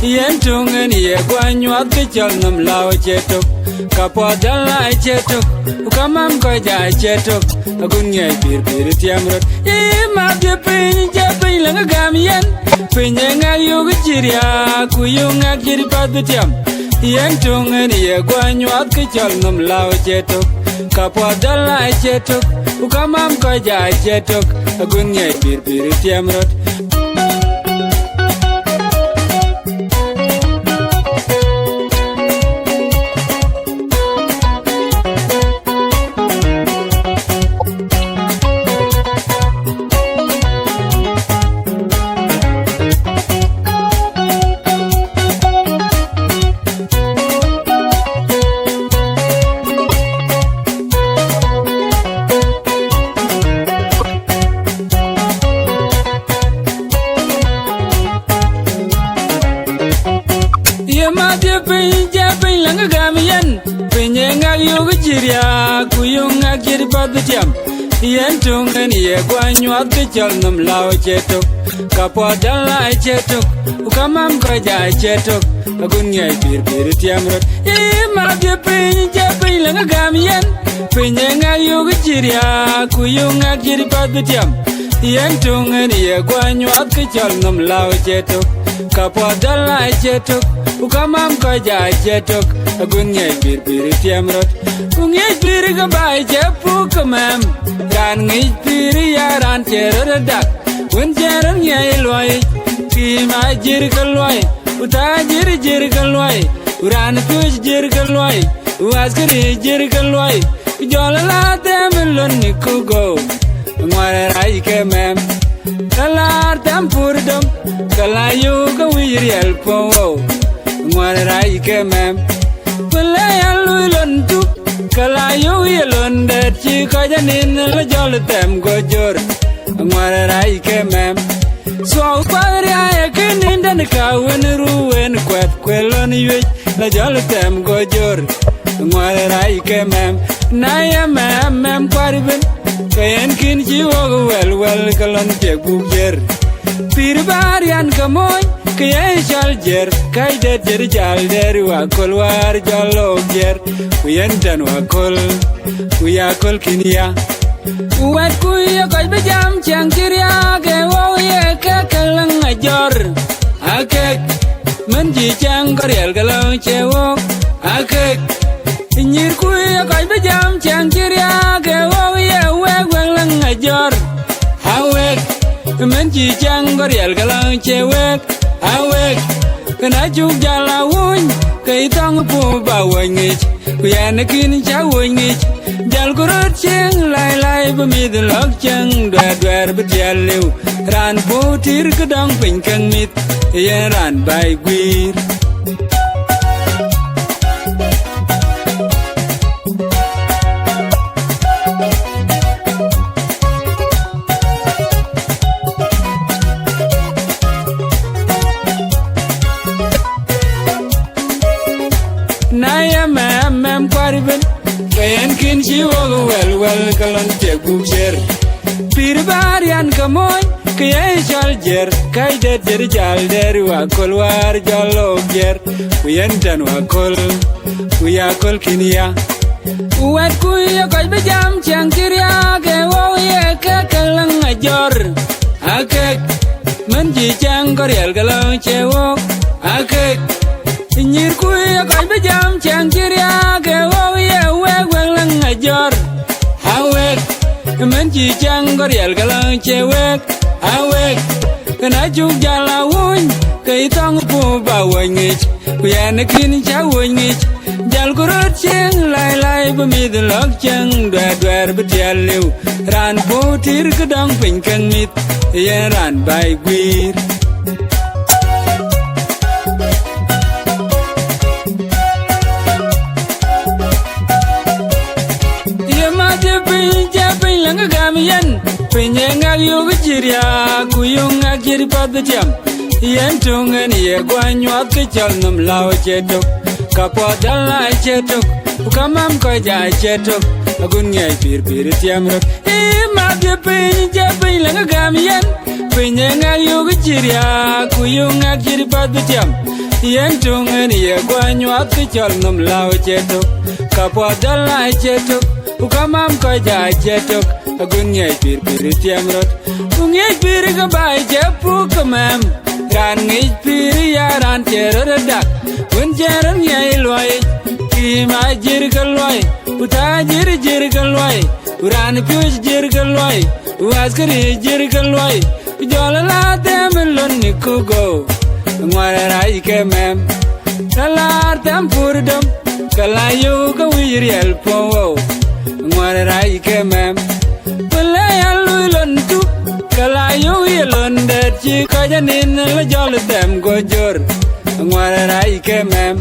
Yentungan ye guanyuat kechal nam lao chetok kapadala chetok ukamam ko ja chetok agun ngai pir tiamrot ye ma je pin lang gamian pinyenga yugo chiria kuyunga kiri padutiam yentungan ye guanyuat kechal nam lao chetok kapadala chetok ukamam ko ja chetok agun ngai pir tiamrot Yentungan ye guanyuat kechal nam lao chetok kapadala chetok ukamam ko ja chetok agun ngai pir tiamrot ye ma je pin lang gamian pinyenga yugo chiria kuyunga kiri padutiam yentungan ye guanyuat kechal nam lao chetok kapadala chetok ukamam ko ja chetok agun ngai pir tiamrot ungai pir ga bai chepu kamam Ran ngi piri yaran cherer dak Wen cherer nyai loy Kima jir kaloi Uta jir kaloi Uran tuj jir kaloi Uaskari jir kaloi Jola la temelon ni kugo Ngwara rai ke mem Kalar tampur dom Kalayu ka wiriel po Ngwara rai ke mem Pelaya lui lon tuk Kalayu yelon det chi ka janin la jol tem go jor ngwara rai ke mem so kwari ay kinin dan ka wen ruwen kwet kwelon yej la jol tem go jor ngwara rai ke mem na ya mem kwari ben kayen kin chi wo wel kalon te bu jer pir barian kamoy kaya jal jer kai de jer jal der wa kolwar jalo jer kuyendan wa kol kuya kol kinia uwat kuya kai bejam chang kiria ke wo ye ke kalang ajor akek menji chang kariel galang chewo akek nyir kuya kai bejam chang kiria ke wo ye we galang ajor awek menji chang kariel galang chewek awek kana juk jala wun kai tang pu ba wangich kuyan kin cha wangich jal kurut cheng lai ba mi de lok cheng dwer betialu ran pu tir kedang pin kang mit yen ran bai gwir Naya mem kwariben kayen kin chi wo wel kalon te gujer pir barian kamoy kaya jal jer kai de jer jal der wa kolwar jalo jer kuyendan wa kol kuya kol kinia uwat kuya kai bejam chang kiria ke wo ye ke kalang ajor akek menji chang koriel kalon chewo akek nyir kuya kai bejam chang kiria ke wo ye we lang ajor awek menji chang koriel kalon chewek awek kana juk jala wun kai tang pu ba wangich Kuya na kin cha wonyi jal kurut cheng lai lai ba mi the lok cheng dwer betial lew ran potir kedang pin kan mit ye ran bai gwir ye ma je pin lang gam yen pin ye ngal yu giria ku yu ngagir padetiam yen tungen ye gwanyo ke chal nam lao chetok kapo dala chetok ukamam ko ja chetok agun ngai pir tiamrot e ma je pin lang gam yen pin ye ngal yu giria ku yu ngagir padetiam yen tungen ye gwanyo ke chal nam lao chetok kapo dala chetok ukamam ko ja chetok agun ngai pir tiamrot ungai pir ga bai jepu kamam ran ngai pir ya ran cheror dak un cheror ngai loi ki ma jir kaloi uta jir kaloi uran pyuj jir kaloi waskari jir kaloi jola la dem lon ni kugo ngwara rai ke mem salar tam purdom kalayu ka wirel po ngwara rai ke mem pele alu lon tu kalayu yelon de chi ka janin la jol tem go jor ngwara rai ke mem